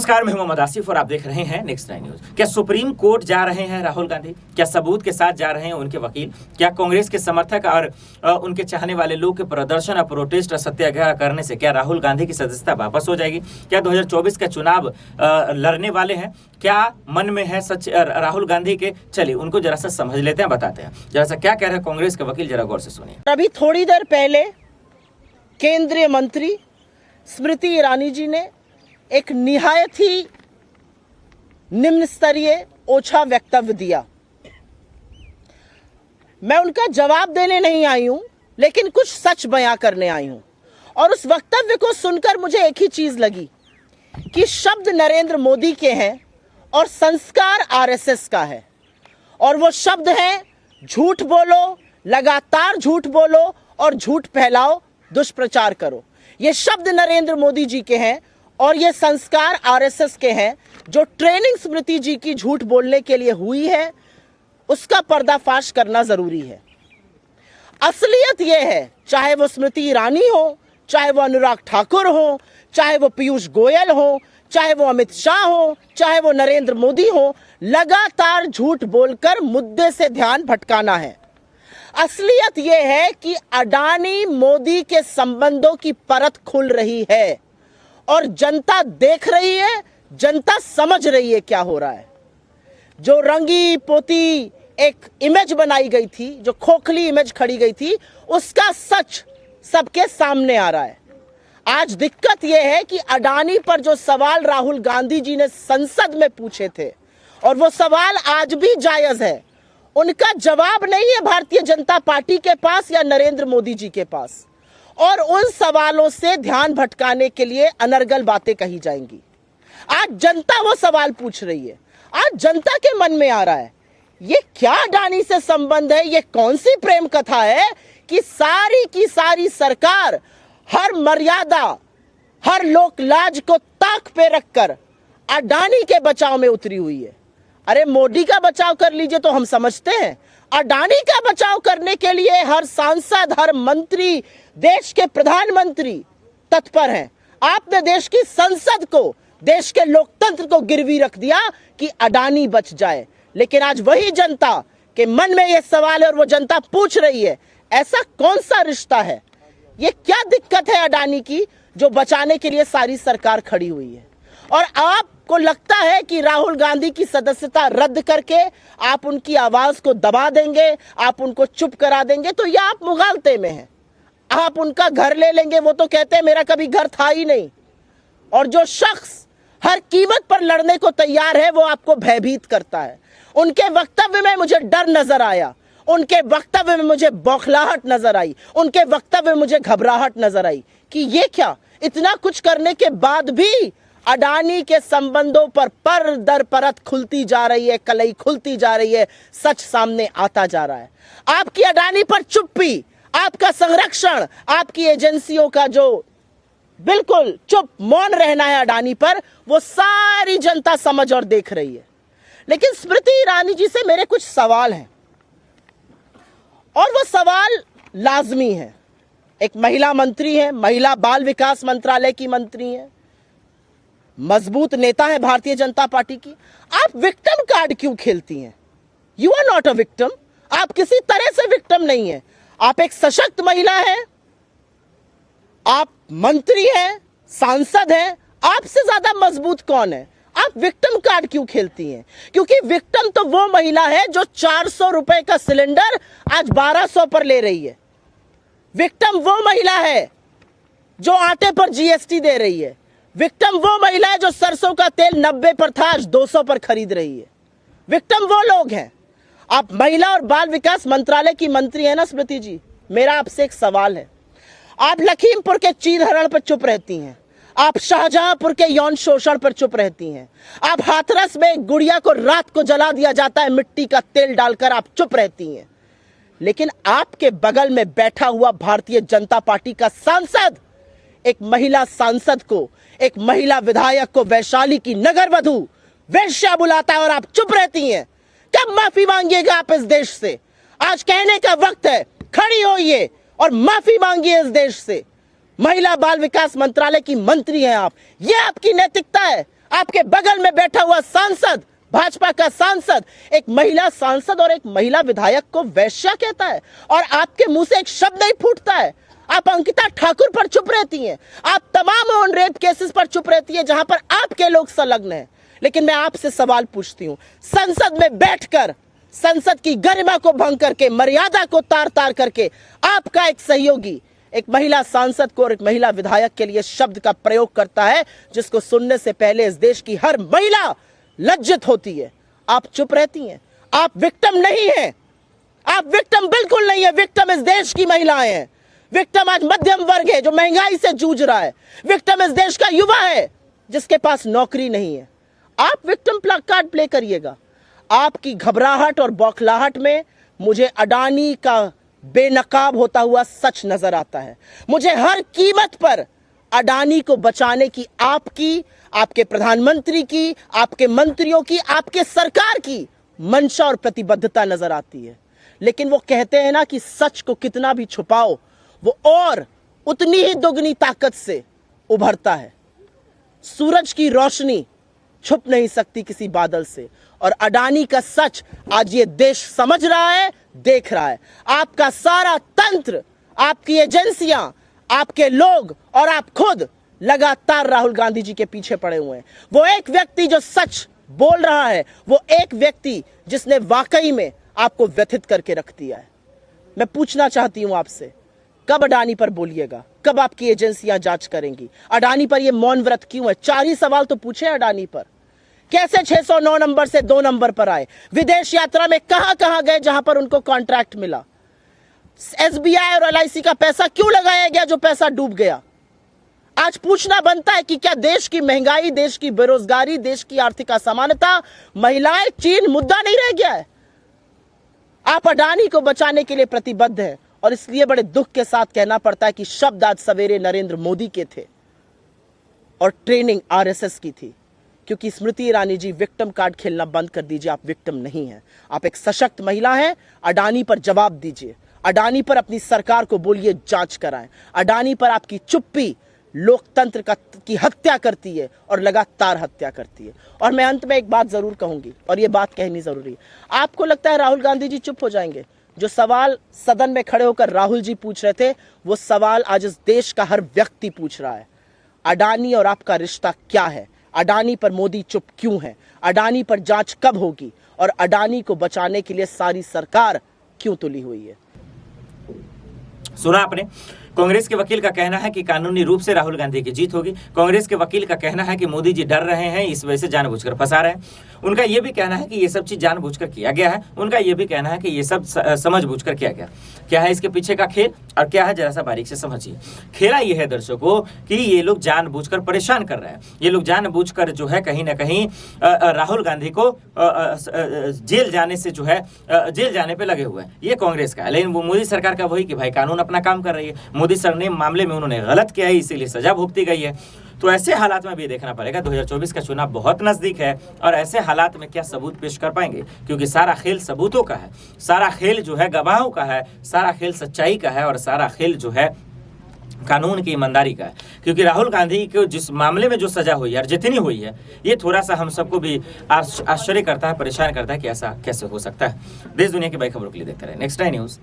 नमस्कार, मैं हूं मोहम्मद आसिफ और आप देख रहे हैं नेक्स्ट 9 न्यूज। क्या सुप्रीम कोर्ट जा रहे हैं राहुल गांधी? क्या सबूत के साथ जा रहे हैं उनके वकील? क्या कांग्रेस के समर्थक और उनके चाहने वाले लोग के प्रदर्शन और प्रोटेस्ट और सत्याग्रह करने से क्या राहुल गांधी की सदस्यता वापस हो जाएगी? क्या 2024 का चुनाव लड़ने वाले हैं? क्या मन में है सच राहुल गांधी के? चलिए उनको जरा सा समझ लेते हैं, बताते हैं जरा सा क्या कह रहे हैं कांग्रेस के वकील, जरा गौर से सुनिए। अभी थोड़ी देर पहले केंद्रीय मंत्री स्मृति ईरानी जी ने एक निहायत ही निम्न स्तरीय ओछा वक्तव्य दिया। मैं उनका जवाब देने नहीं आई हूं, लेकिन कुछ सच बयां करने आई हूं। और उस वक्तव्य को सुनकर मुझे एक ही चीज लगी कि शब्द नरेंद्र मोदी के हैं और संस्कार आरएसएस का है। और वो शब्द हैं झूठ बोलो, लगातार झूठ बोलो और झूठ फैलाओ, दुष्प्रचार करो। ये शब्द नरेंद्र मोदी जी के हैं और ये संस्कार आरएसएस के हैं। जो ट्रेनिंग स्मृति जी की झूठ बोलने के लिए हुई है, उसका पर्दाफाश करना जरूरी है। असलियत यह है, चाहे वो स्मृति ईरानी हो, चाहे वो अनुराग ठाकुर हो, चाहे वो पीयूष गोयल हो, चाहे वो अमित शाह हो, चाहे वो नरेंद्र मोदी हो, लगातार झूठ बोलकर मुद्दे से ध्यान भटकाना है। असलियत यह है कि अडानी मोदी के संबंधों की परत खुल रही है और जनता देख रही है, जनता समझ रही है क्या हो रहा है। जो रंगी पोती एक इमेज बनाई गई थी, जो खोखली इमेज खड़ी गई थी, उसका सच सबके सामने आ रहा है। आज दिक्कत यह है कि अडानी पर जो सवाल राहुल गांधी जी ने संसद में पूछे थे, और वो सवाल आज भी जायज है, उनका जवाब नहीं है भारतीय जनता पार्टी के पास या नरेंद्र मोदी जी के पास। और उन सवालों से ध्यान भटकाने के लिए अनर्गल बातें कही जाएंगी। आज जनता वो सवाल पूछ रही है। आज जनता के मन में आ रहा है, ये क्या अडानी से संबंध है? ये कौन सी प्रेम कथा है कि सारी की सारी सरकार हर मर्यादा, हर लोक लाज को ताक पे रखकर अडानी के बचाव में उतरी हुई है। अरे मोदी का बचाव कर लीजिए तो हम समझते हैं, अडानी का बचाव करने के लिए हर सांसद, हर मंत्री, देश के प्रधानमंत्री तत्पर हैं। आपने देश की संसद को, देश के लोकतंत्र को गिरवी रख दिया कि अडानी बच जाए। लेकिन आज वही जनता के मन में यह सवाल है और वो जनता पूछ रही है, ऐसा कौन सा रिश्ता है, ये क्या दिक्कत है अडानी की जो बचाने के लिए सारी सरकार खड़ी हुई है? और आपको लगता है कि राहुल गांधी की सदस्यता रद्द करके आप उनकी आवाज को दबा देंगे, आप उनको चुप करा देंगे, तो यह आप मुगालते में हैं। आप उनका घर ले लेंगे, वो तो कहते हैं मेरा कभी घर था ही नहीं। और जो शख्स हर कीमत पर लड़ने को तैयार है, वो आपको भयभीत करता है। उनके वक्तव्य में मुझे डर नजर आया, उनके वक्तव्य में मुझे बौखलाहट नजर आई, उनके वक्तव्य में मुझे घबराहट नजर आई कि ये क्या, इतना कुछ करने के बाद भी अडानी के संबंधों पर दर परत खुलती जा रही है, कलई खुलती जा रही है, सच सामने आता जा रहा है। आपकी अडानी पर चुप्पी, आपका संरक्षण, आपकी एजेंसियों का जो बिल्कुल चुप मौन रहना है अडानी पर, वो सारी जनता समझ और देख रही है। लेकिन स्मृति ईरानी जी से मेरे कुछ सवाल हैं और वो सवाल लाजमी है। एक महिला मंत्री है, महिला बाल विकास मंत्रालय की मंत्री है, मजबूत नेता है भारतीय जनता पार्टी की। आप विक्टिम कार्ड क्यों खेलती हैं? You are not a victim. आप किसी तरह से विक्टिम नहीं है। आप एक सशक्त महिला हैं, आप मंत्री हैं, सांसद हैं, आपसे ज्यादा मजबूत कौन है? आप विक्टिम कार्ड क्यों खेलती हैं? क्योंकि विक्टिम तो वो महिला है जो 400 रुपए का सिलेंडर आज 1200 पर ले रही है। विक्टिम वो महिला है जो आटे पर जीएसटी दे रही है। विक्टिम वो महिला है जो सरसों का तेल 90 पर था, आज 200 पर खरीद रही है। विक्टिम वो लोग हैं। आप महिला और बाल विकास मंत्रालय की मंत्री है ना स्मृति जी? मेरा आपसे एक सवाल है, आप लखीमपुर के चीरहरण पर चुप रहती हैं, आप शाहजहांपुर के यौन शोषण पर चुप रहती हैं, आप हाथरस में एक गुड़िया को रात को जला दिया जाता है मिट्टी का तेल डालकर, आप चुप रहती हैं। लेकिन आपके बगल में बैठा हुआ भारतीय जनता पार्टी का सांसद एक महिला सांसद को, एक महिला विधायक को वैशाली की नगरवधु वेश्या बुलाता है और आप चुप रहती हैं। कब माफी मांगिएगा आप इस देश से? आज कहने का वक्त है, खड़ी होइए और माफी मांगिए इस देश से। महिला बाल विकास मंत्रालय की मंत्री हैं आप, ये आपकी नैतिकता है? आपके बगल में बैठा हुआ सांसद, भाजपा का सांसद, एक महिला सांसद और एक महिला विधायक को वैश्या कहता है और आपके मुंह से एक शब्द नहीं फूटता है। आप अंकिता ठाकुर पर चुप रहती हैं, आप तमाम उन रेप केसेस पर चुप रहती हैं जहां पर आपके लोग संलग्न हैं। लेकिन मैं आपसे सवाल पूछती हूं, संसद में बैठकर संसद की गरिमा को भंग करके, मर्यादा को तार तार करके आपका एक सहयोगी एक महिला सांसद को और एक महिला विधायक के लिए शब्द का प्रयोग करता है जिसको सुनने से पहले इस देश की हर महिला लज्जित होती है। आप चुप रहती हैं। आप विक्टिम नहीं हैं, आप विक्टिम बिल्कुल नहीं है। विक्टिम इस देश की महिलाएं हैं। विक्टिम आज मध्यम वर्ग है जो महंगाई से जूझ रहा है। विक्टिम इस देश का युवा है जिसके पास नौकरी नहीं है। आप विक्टिम कार्ड प्ले करिएगा। आपकी घबराहट और बौखलाहट में मुझे अडानी का बेनकाब होता हुआ सच नजर आता है। मुझे हर कीमत पर अडानी को बचाने की आपकी, आपके प्रधानमंत्री की, आपके मंत्रियों की, आपके सरकार की मंशा और प्रतिबद्धता नजर आती है। लेकिन वो कहते हैं ना कि सच को कितना भी छुपाओ वो और उतनी ही दोगुनी ताकत से उभरता है। सूरज की रोशनी छुप नहीं सकती किसी बादल से, और अडानी का सच आज ये देश समझ रहा है, देख रहा है। आपका सारा तंत्र, आपकी एजेंसियां, आपके लोग और आप खुद लगातार राहुल गांधी जी के पीछे पड़े हुए हैं। वो एक व्यक्ति जो सच बोल रहा है, वो एक व्यक्ति जिसने वाकई में आपको व्यथित करके रख दिया है। मैं पूछना चाहती हूं आपसे, कब अडानी पर बोलिएगा? कब आपकी एजेंसियां जांच करेंगी? अडानी पर यह मौन व्रत क्यों है? 4 ही सवाल तो पूछे अडानी पर। कैसे 609 नंबर से 2 नंबर पर आए? विदेश यात्रा में कहां कहां गए जहां पर उनको कॉन्ट्रैक्ट मिला? एसबीआई और एलआईसी का पैसा क्यों लगाया गया जो पैसा डूब गया? आज पूछना बनता है कि क्या देश की महंगाई, देश की बेरोजगारी, देश की आर्थिक असमानता, महिलाएं, चीन मुद्दा नहीं रह गया है? आप अडानी को बचाने के लिए प्रतिबद्ध हैं और इसलिए बड़े दुख के साथ कहना पड़ता है कि शब्द आज सवेरे नरेंद्र मोदी के थे और ट्रेनिंग आरएसएस की थी। क्योंकि स्मृति ईरानी जी, विक्टिम कार्ड खेलना बंद कर दीजिए। आप विक्टिम नहीं हैं, आप एक सशक्त महिला हैं। अडानी पर जवाब दीजिए। अडानी पर अपनी सरकार को बोलिए जांच कराएं। अडानी पर आपकी चुप्पी लोकतंत्र की हत्या करती है और लगातार हत्या करती है। और मैं अंत में एक बात जरूर कहूंगी, और यह बात कहनी जरूरी है। आपको लगता है राहुल गांधी जी चुप हो जाएंगे? जो सवाल सदन में खड़े होकर राहुल जी पूछ रहे थे, वो सवाल आज इस देश का हर व्यक्ति पूछ रहा है। अडानी और आपका रिश्ता क्या है? अडानी पर मोदी चुप क्यों है? अडानी पर जांच कब होगी? और अडानी को बचाने के लिए सारी सरकार क्यों तुली हुई है? सुना आपने। कांग्रेस के वकील का कहना है कि कानूनी रूप से राहुल गांधी की जीत होगी। कांग्रेस के वकील का कहना है कि मोदी जी डर रहे हैं, इस वजह से जानबूझकर फंसा रहे हैं। उनका यह भी कहना है कि ये सब चीज जानबूझकर किया गया है। उनका यह भी कहना है कि ये सब समझबूझकर किया गया। क्या है इसके पीछे का खेल और क्या है, जरा सा बारीक से समझिए। खेला यह है दर्शकों कि ये लोग जानबूझकर परेशान कर रहे हैं। ये लोग जानबूझकर जो है कहीं ना कहीं राहुल गांधी को जेल जाने से जो है जेल जाने पे लगे हुए हैं। ये कांग्रेस का है। लेकिन वो मोदी सरकार का वही कि भाई कानून अपना काम कर रही है। मोदी सर ने मामले में उन्होंने गलत किया है, इसीलिए सजा भुगती गई है। तो ऐसे हालात में भी देखना पड़ेगा। 2024 का चुनाव बहुत नजदीक है और ऐसे हालात में क्या सबूत पेश कर पाएंगे? क्योंकि सारा खेल सबूतों का है, सारा खेल जो है गवाहों का है, सारा खेल सच्चाई का है और सारा खेल जो है कानून की ईमानदारी का है। क्योंकि राहुल गांधी को जिस मामले में जो सजा हुई है और जितनी हुई है, ये थोड़ा सा हम सबको भी आश्चर्य करता है, परेशान करता है कि ऐसा कैसे हो सकता है। देश दुनिया की बड़ी खबरों के लिए देखते रहे नेक्स्ट टाइम न्यूज।